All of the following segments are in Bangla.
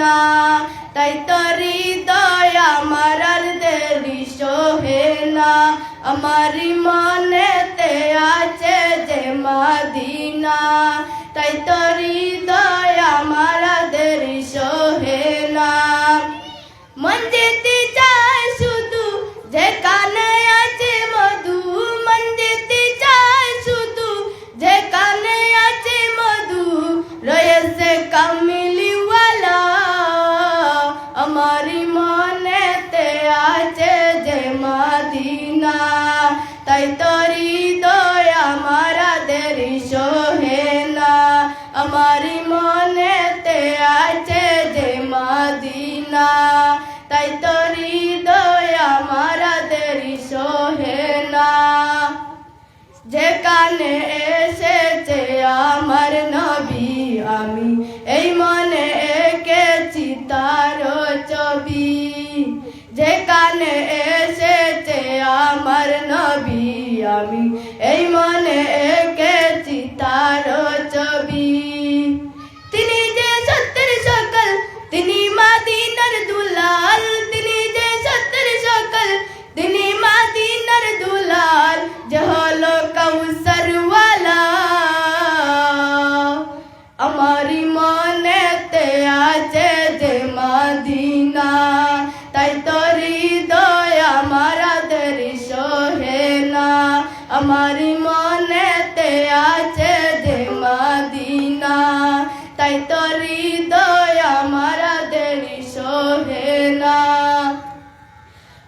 মদিনা তাই তো হৃদয় আমার আর দেরি সহে না আমার মনেতে আছে যে মদিনা তাই তো হৃদয় আমার আর দেরি সহে না মন যেতে চায় শুধু যেখানে আছে মধু মন যেতে চায় শুধু যেখানে আছে মধু রয়েছে কামিলিওয়ালা আমার মনেতে আছে যে মদিনা তাই তো হৃদয় আমার দেরি সহে না আমার মনেতে আছে যে মদিনা তাই তো হৃদয় আমার দেরি সহে না যেখানে এসেছে আমার নবী আমি এই মনে এঁকেছি তার ছবি যেখানে এসেছে আমার নবী আমি এই মনে এঁকেছি তার ছবি তিনি যে সত্যের সকল তিনি মদিনার দুলাল তিনি যে সত্যের সকল তিনি মদিনার দুলাল যে হলো কাউসারওয়ালা আমার মনেতে আছে যে মদিনা তাই তো হৃদয় আমার দেরি সহে না আমার মনেতে আছে যে মদিনা তাই তো হৃদয় আমার দেরি সহে না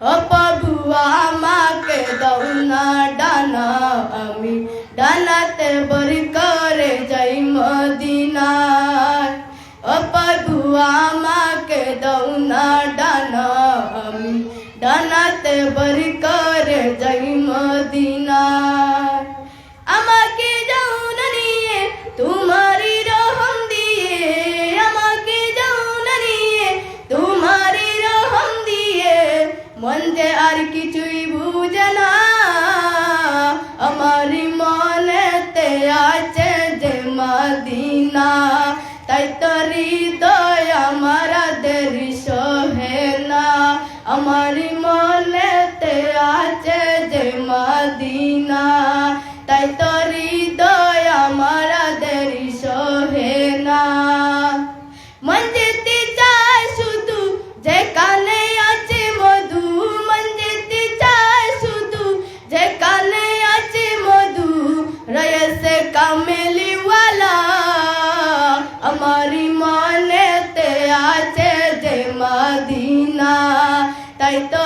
ও প্রভু আমাকে দাও না ডানা আমি ডানাতে বড়ি করে যাই মদিনায় ও প্রভু আমাকে দাও না ডানা আমি ডানাতে বড়ি করে যাই মদিনায় আমাকে যাও না নিয়ে তোমারই রহম দিয়ে আমাকে যাও না নিয়ে তোমারই রহম দিয়ে মন যে আর কিছুই বুঝে না আমার মনেতে আছে যে মদিনা তাই তো হৃদয় আমার দেরি সহে না আমার মনেতে আছে যে মদিনা তাই তো হৃদয় আমার দেরি সহে না মন যেতে চায় শুধু যেখানে আছে মধু মন যেতে চায় শুধু যেখানে আছে মধু রয়েছে কামিলিওয়ালা আমার মনেতে আছে যে মদিনা তাই তো